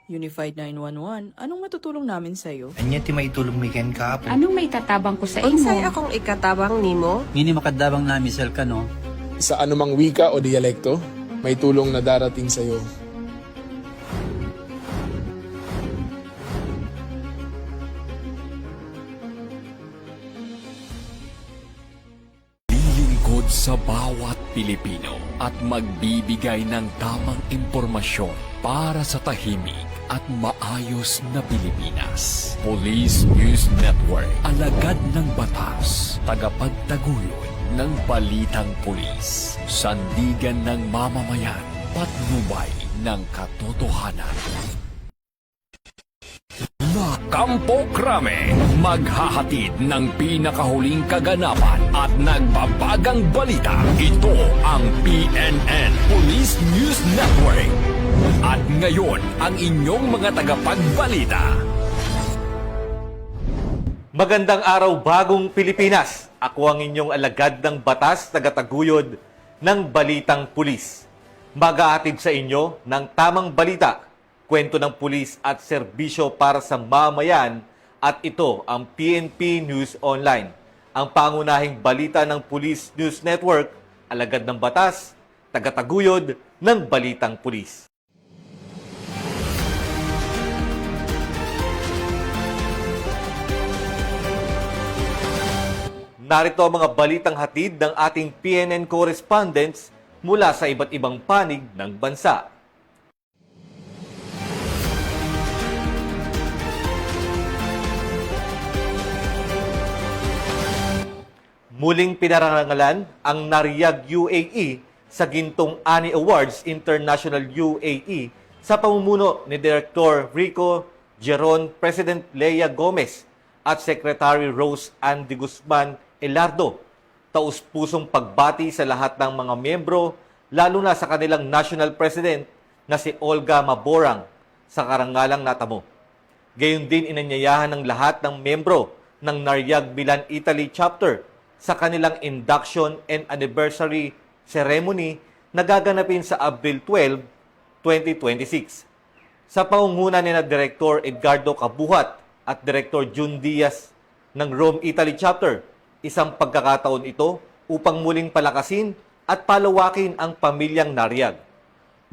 Unified 911, anong matutulong namin sa'yo? Anya ti maitulong mi ken kahapon. Anong may tatabang ko sa Unsay imo? akong ikatabang nimo? Ngini makadabang na misel ka no. Sa anumang wika o dialekto, may tulong na darating sa iyo. Lilingkod sa bawat Pilipino at magbibigay ng tamang impormasyon para sa tahimik at maayos na Pilipinas. Police News Network, alagad ng batas, tagapagtaguyod ng balitang pulis, sandigan ng mamamayan, patnubay ng katotohanan. La Campo Crame, maghahatid ng pinakahuling kaganapan at nagbabagang balita. Ito ang PNN Police News Network. At ngayon, ang inyong mga tagapagbalita. Magandang araw, bagong Pilipinas. Ako ang inyong alagad ng batas, tagataguyod ng Balitang Pulis. Mag-aatid sa inyo ng tamang balita, kwento ng pulis at serbisyo para sa mamayan, at ito ang PNP News Online. Ang pangunahing balita ng Police News Network, alagad ng batas, tagataguyod ng Balitang Pulis. Narito ang mga balitang hatid ng ating PNN correspondents mula sa iba't ibang panig ng bansa. Muling pinarangalan ang Nariyag UAE sa Gintong Ani Awards International UAE sa pamumuno ni Director Rico Geron, President Lea Gomez at Secretary Rose Andy Guzman Elardo. Taus-pusong pagbati sa lahat ng mga miyembro, lalo na sa kanilang National President na si Olga Maborang sa karangalang natamo. Gayon din inanyayahan ng lahat ng miyembro ng Nariyag Milan Italy Chapter sa kanilang induction and anniversary ceremony na gaganapin sa Abril 12, 2026. Sa pangunguna ni na Director Edgardo Kabuhat at Director June Diaz ng Rome Italy Chapter, isang pagkakataon ito upang muling palakasin at palawakin ang pamilyang Nariyag.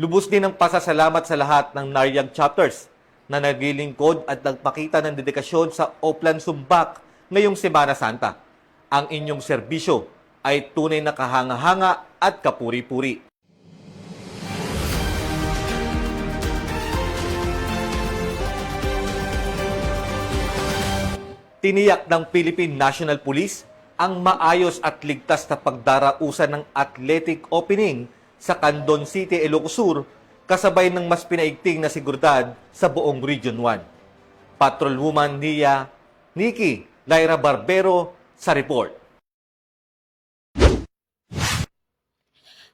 Lubos din ang pasasalamat sa lahat ng Nariyag chapters na naglilingkod at nagpakita ng dedikasyon sa Oplan Sumbak ngayong Semana Santa. Ang inyong serbisyo ay tunay na kahanga-hanga at kapuri-puri. Tiniyak ng Philippine National Police ang maayos at ligtas na pagdarausan ng athletic opening sa Candon City, Ilocos Sur, kasabay ng mas pinaigting na seguridad sa buong Region 1. Patrolwoman Nikki Lyra Barbero sa report.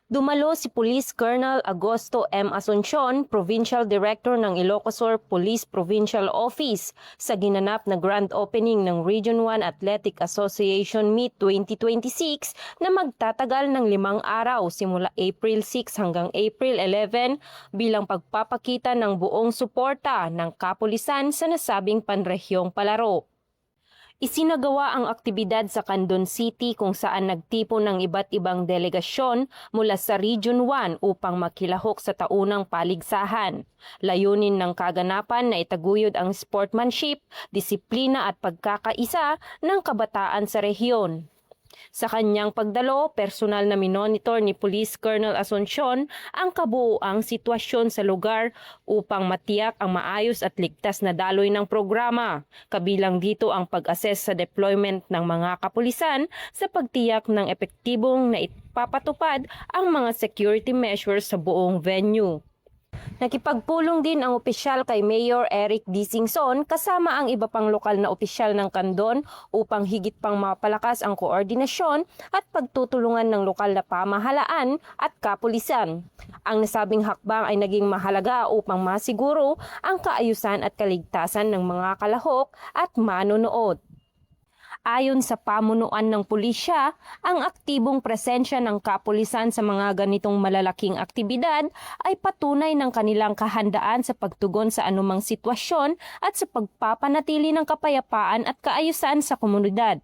Dumalo si Police Colonel Agosto M. Asuncion, Provincial Director ng Ilocos Sur Police Provincial Office, sa ginanap na grand opening ng Region 1 Athletic Association Meet 2026 na magtatagal ng 5 araw simula April 6 hanggang April 11 bilang pagpapakita ng buong suporta ng kapulisan sa nasabing panrehiyong palaro. Isinagawa ang aktibidad sa Candon City kung saan nagtipon ng iba't ibang delegasyon mula sa Region 1 upang makilahok sa taunang paligsahan. Layunin ng kaganapan na itaguyod ang sportsmanship, disiplina at pagkakaisa ng kabataan sa rehiyon. Sa kanyang pagdalo, personal na minonitor ni Police Colonel Asuncion ang kabuuang sitwasyon sa lugar upang matiyak ang maayos at ligtas na daloy ng programa. Kabilang dito ang pag-assess sa deployment ng mga kapulisan sa pagtiyak ng epektibong na ipapatupad ang mga security measures sa buong venue. Nakipagpulong din ang opisyal kay Mayor Eric D. Singson kasama ang iba pang lokal na opisyal ng Candon upang higit pang mapalakas ang koordinasyon at pagtutulungan ng lokal na pamahalaan at kapulisan. Ang nasabing hakbang ay naging mahalaga upang masiguro ang kaayusan at kaligtasan ng mga kalahok at manonood. Ayon sa pamunuan ng pulisya, ang aktibong presensya ng kapulisan sa mga ganitong malalaking aktibidad ay patunay ng kanilang kahandaan sa pagtugon sa anumang sitwasyon at sa pagpapanatili ng kapayapaan at kaayusan sa komunidad.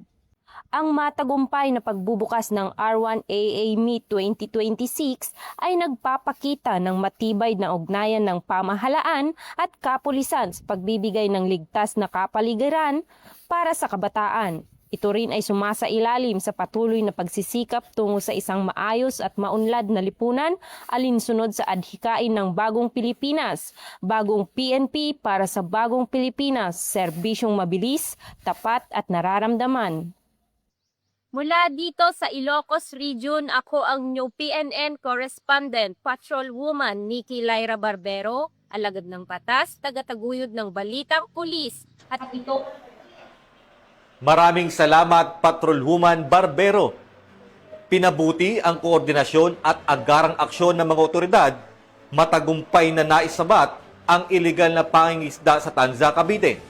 Ang matagumpay na pagbubukas ng R1AA Meet 2026 ay nagpapakita ng matibay na ugnayan ng pamahalaan at kapulisan sa pagbibigay ng ligtas na kapaligiran para sa kabataan. Ito rin ay sumasailalim sa patuloy na pagsisikap tungo sa isang maayos at maunlad na lipunan alinsunod sa adhikain ng Bagong Pilipinas, Bagong PNP para sa Bagong Pilipinas, serbisyong mabilis, tapat at nararamdaman. Mula dito sa Ilocos Region, ako ang new PNN correspondent, Patrolwoman Nikki Lyra Barbero, alagad ng batas, tagataguyod ng Balitang Pulis. At ito... Maraming salamat, Patrolwoman Barbero. Pinabuti ang koordinasyon at agarang aksyon ng mga otoridad, matagumpay na naisabat ang iligal na pangingisda sa Tanza, Cavite.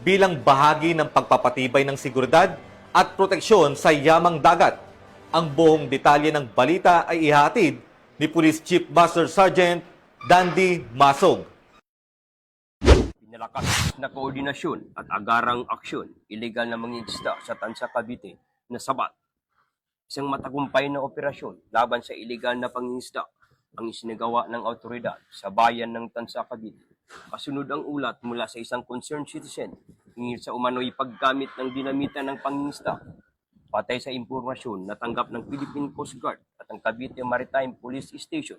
Bilang bahagi ng pagpapatibay ng seguridad at proteksyon sa yamang dagat. Ang buong detalye ng balita ay ihatid ni Police Chief Master Sergeant Dandy Masog. Pinalakas na koordinasyon at agarang aksyon, iligal na mangingisda sa Tanza, Cavite na sabat. Isang matagumpay na operasyon laban sa iligal na pangingisda ang isinagawa ng autoridad sa bayan ng Tanza, Cavite. Kasunod ang ulat mula sa isang concerned citizen hinggil sa umano'y paggamit ng dinamita ng pangingisda. Patay sa impormasyon na tanggap ng Philippine Coast Guard at ang Cavite Maritime Police Station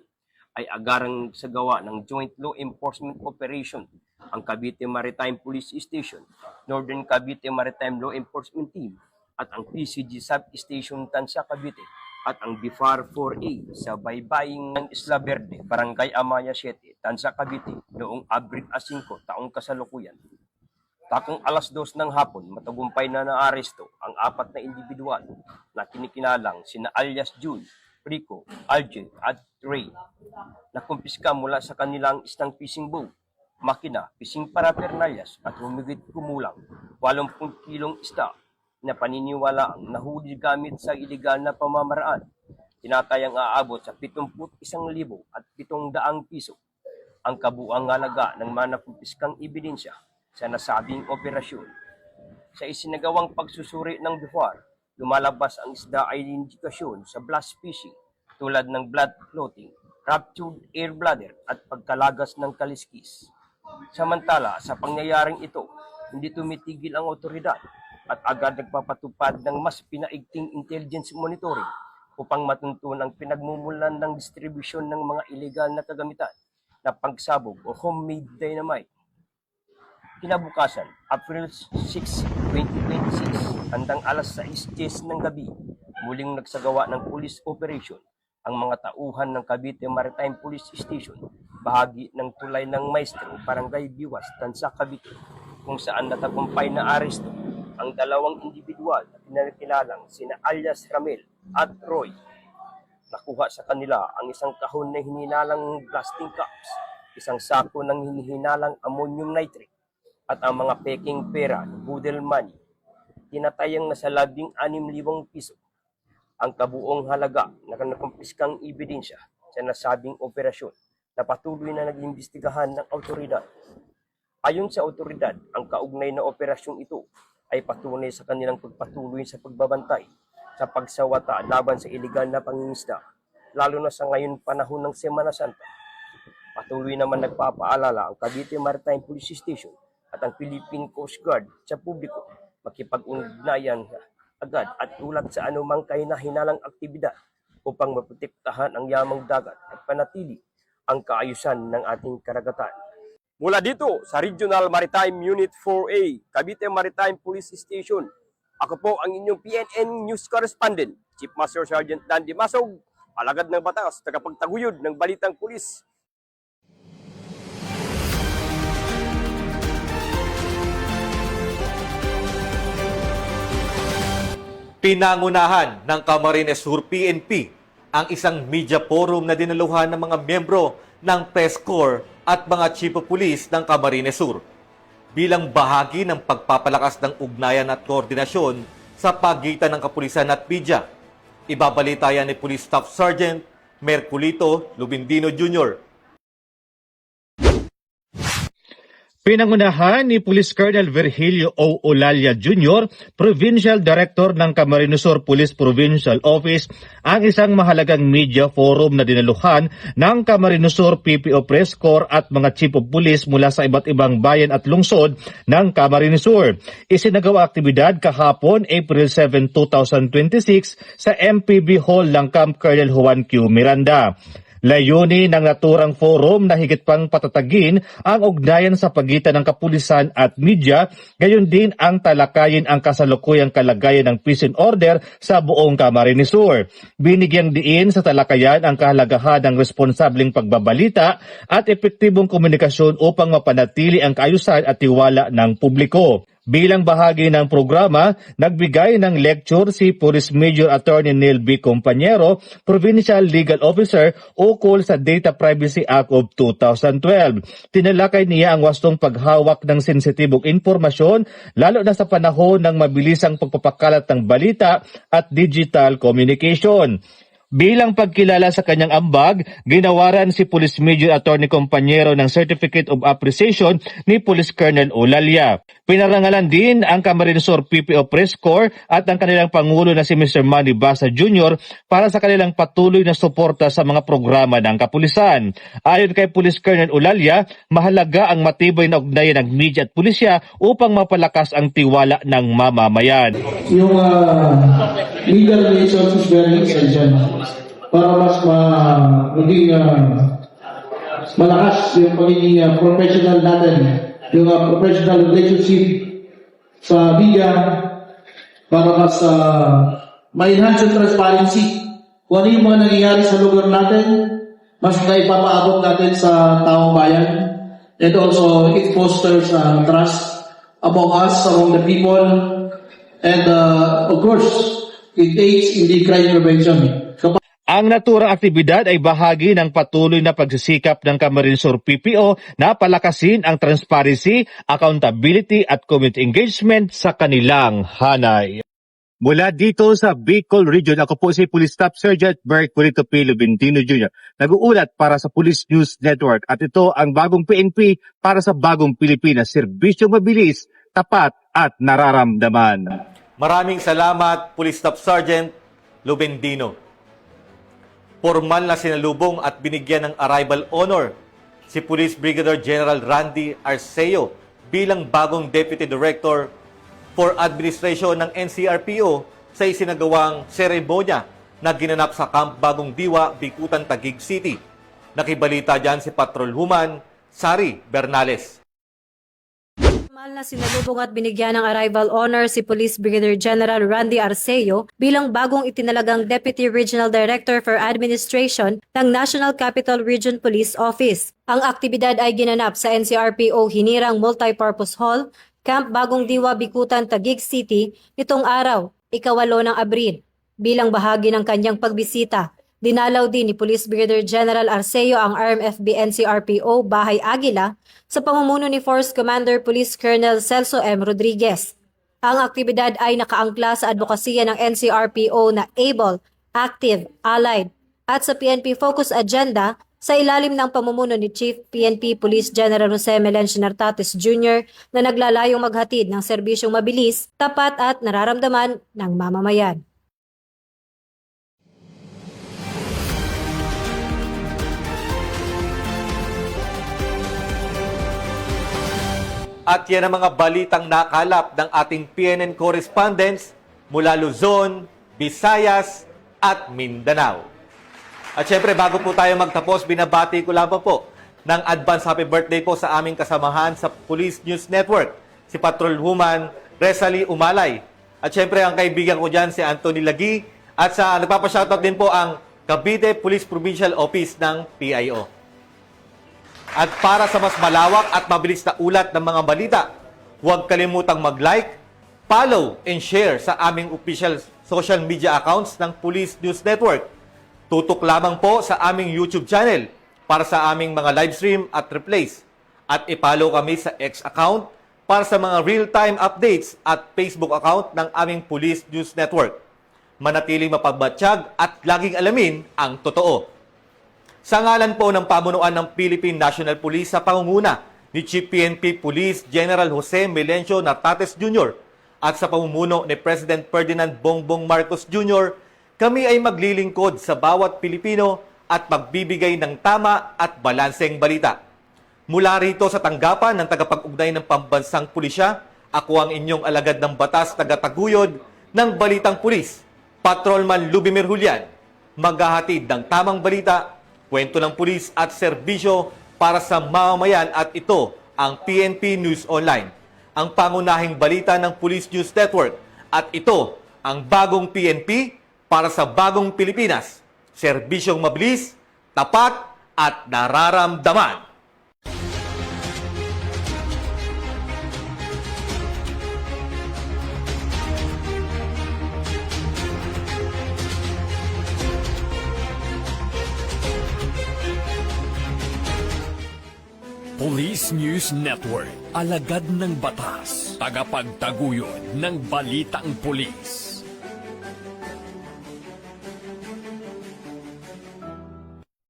ay agarang sagawa ng Joint Law Enforcement Operation ang Cavite Maritime Police Station, Northern Cavite Maritime Law Enforcement Team at ang PCG Sub-Station Tanza, Cavite at ang BIFAR 4A sa baybaying ng Isla Verde, Barangay Amaya 7, Tanza, Cavite noong Abril 5 taong kasalukuyan. Takong alas 2 ng hapon, matagumpay na naaresto ang 4 na individual na kinikinalang sina alias June, Rico, Alje at Ray. Nakumpiska mula sa kanilang isang fishing boat, makina, fishing paraphernalias at humigit kumulang 80 kilong isda na paniniwala ang nahuli gamit sa iligal na pamamaraan. Tinatayang aabot sa 71,700 piso ang kabuang halaga ng mga nakumpiskang ebidensya sa nasabing operasyon. Sa isinagawang pagsusuri ng BIFAR, lumalabas ang isda ay indikasyon sa blast fishing tulad ng blood clotting, ruptured air bladder at pagkalagas ng kaliskis. Samantala, sa pangyayaring ito, hindi tumitigil ang otoridad at agad nagpapatupad ng mas pinaigting intelligence monitoring upang matuntunan ang pinagmumulan ng distribusyon ng mga ilegal na kagamitan na pagsabog o homemade dynamite. Kinabukasan, April 6, 2026, handang alas 6:10 ng gabi, muling nagsagawa ng police operation ang mga tauhan ng Cavite Maritime Police Station, bahagi ng tulay ng Maestro, Barangay Biwas, Tanza, Cavite, kung saan natagumpay na aresto ang 2 individual na kinalakilalang sina alias Ramel at Roy. Nakuha sa kanila ang isang kahon na hininalang blasting cups, isang sako ng hinihinalang ammonium nitrate, at ang mga peking pera, budel money. Tinatayang nasa 16,000 piso ang kabuong halaga na nakumpiskang ebidensya sa nasabing operasyon na patuloy na nag-imbestigahan ng autoridad. Ayon sa autoridad, ang kaugnay na operasyong ito ay patunay sa kanilang pagpatuloy sa pagbabantay sa pagsawata laban sa iligal na pangingisda, lalo na sa ngayon panahon ng Semana Santa. Patuloy naman nagpapaalala ang Cavite Maritime Police Station at ang Philippine Coast Guard sa publiko makipag-ugnayan agad at ulat sa anumang kahina-hinalang aktibidad upang maprotektahan ang yamang dagat at panatili ang kaayusan ng ating karagatan. Mula dito sa Regional Maritime Unit 4A, Cavite Maritime Police Station, ako po ang inyong PNN News Correspondent, Chief Master Sergeant Dandy Masog, alagad ng batas, tagapagtaguyod ng Balitang Pulis. Pinangunahan ng Camarines Sur PNP ang isang media forum na dinaluhan ng mga miyembro ng Press Corps at mga Chief of Police ng Camarines Sur bilang bahagi ng pagpapalakas ng ugnayan at koordinasyon sa pagitan ng kapulisan at media. Ibabalita yan ni Police Staff Sergeant Merculito Lubindino Jr. Pinangunahan ni Police Colonel Virgilio O. Olalia Jr., Provincial Director ng Camarines Sur Police Provincial Office, ang isang mahalagang media forum na dinaluhan ng Camarines Sur PPO Press Corps at mga Chief of Police mula sa iba't ibang bayan at lungsod ng Camarines Sur. Isinagawa aktibidad kahapon, April 7, 2026 sa MPB Hall ng Camp Colonel Juan Q. Miranda. Layunin ng naturang forum na higit pang patatagin ang ugnayan sa pagitan ng kapulisan at media, gayon din ang talakayin ang kasalukuyang kalagayan ng peace and order sa buong Camarines Sur. Binigyang diin sa talakayan ang kahalagahan ng responsableng pagbabalita at epektibong komunikasyon upang mapanatili ang kaayusan at tiwala ng publiko. Bilang bahagi ng programa, nagbigay ng lecture si Police Major Attorney Neil B. Compañero, Provincial Legal Officer, ukol sa Data Privacy Act of 2012. Tinalakay niya ang wastong paghawak ng sensitibong informasyon, lalo na sa panahon ng mabilisang pagpapakalat ng balita at digital communication. Bilang pagkilala sa kanyang ambag, ginawaran si Police Major Attorney Compañero ng Certificate of Appreciation ni Police Colonel Olalia. Pinarangalan din ang Camarines Sur PPO Press Corps at ang kanilang Pangulo na si Mr. Manny Basa Jr. para sa kanilang patuloy na suporta sa mga programa ng kapulisan. Ayon kay Police Colonel Olalia, mahalaga ang matibay na ugnayan ng media at pulisya upang mapalakas ang tiwala ng mamamayan. Yung legal relations is very essential para mas maging malakas yung pagiging professional natin, yung professional relationship sa media, para mas ma-enhance yung transparency. Kung ano yung mga nangyayari sa lugar natin, mas naipapaabot natin sa taong bayan. And also, it fosters trust among us, among the people, and of course, it aids in the crime prevention. Ang naturang aktibidad ay bahagi ng patuloy na pagsisikap ng Camarines Sur PPO na palakasin ang transparency, accountability at community engagement sa kanilang hanay. Mula dito sa Bicol Region, ako po si Police Staff Sergeant Merculito P. Lubindino Jr. Nag-uulat para sa Police News Network at ito ang bagong PNP para sa bagong Pilipinas. Serbisyong mabilis, tapat at nararamdaman. Maraming salamat, Police Staff Sergeant Lubindino. Formal na sinalubong at binigyan ng arrival honor si Police Brigadier General Randy Arceo bilang bagong Deputy Director for Administration ng NCRPO sa isinagawang seremonya na ginanap sa Camp Bagong Diwa, Bicutan, Taguig City. Nakibalita dyan si Patrolwoman Sari Bernales. Formal na sinalubong at binigyan ng arrival honor si Police Brigadier General Randy Arceo bilang bagong itinalagang Deputy Regional Director for Administration ng National Capital Region Police Office. Ang aktibidad ay ginanap sa NCRPO Hinirang Multipurpose Hall, Camp Bagong Diwa, Bicutan, Taguig City nitong araw, 8 ng Abril. Bilang bahagi ng kanyang pagbisita, dinalaw din ni Police Brigadier General Arceo ang RMFB NCRPO Bahay Aguila sa pamumuno ni Force Commander Police Colonel Celso M. Rodriguez. Ang aktibidad ay nakaangkla sa advokasya ng NCRPO na able, active, allied at sa PNP Focus Agenda sa ilalim ng pamumuno ni Chief PNP Police General Jose Melencio Nartates Jr. na naglalayong maghatid ng serbisyong mabilis, tapat at nararamdaman ng mamamayan. At yan ang mga balitang nakalap ng ating PNN correspondents mula Luzon, Visayas at Mindanao. At syempre, bago po tayo magtapos, binabati ko lang po ng advance happy birthday po sa aming kasamahan sa Police News Network, si Patrolwoman Resalie Umalay. At syempre, ang kaibigan ko dyan si Anthony Lagi. At sa nagpapashoutout din po ang Cavite Police Provincial Office ng PIO. At para sa mas malawak at mabilis na ulat ng mga balita, huwag kalimutang mag-like, follow, and share sa aming official social media accounts ng Police News Network. Tutok lamang po sa aming YouTube channel para sa aming mga live stream at replays. At i-follow kami sa X account para sa mga real-time updates at Facebook account ng aming Police News Network. Manatiling mapagbatsyag at laging alamin ang totoo. Sa ngalan po ng pamunuan ng Philippine National Police sa pangunguna ni Chief PNP Police General Jose Melencio Natates Jr. at sa pamumuno ni President Ferdinand Bongbong Marcos Jr., kami ay maglilingkod sa bawat Pilipino at magbibigay ng tama at balanseng balita. Mula rito sa tanggapan ng tagapag-ugnay ng Pambansang Pulisya, ako ang inyong alagad ng batas tagataguyod ng Balitang Pulis, Patrolman Lubimir Julian, maghahatid ng tamang balita, kwento ng pulis at serbisyo para sa mamamayan at ito ang PNP News Online, ang pangunahing balita ng Police News Network at ito ang bagong PNP para sa bagong Pilipinas, serbisyong mabilis, tapat at nararamdaman. Police News Network, alagad ng batas, tagapagtaguyod ng balitang pulis.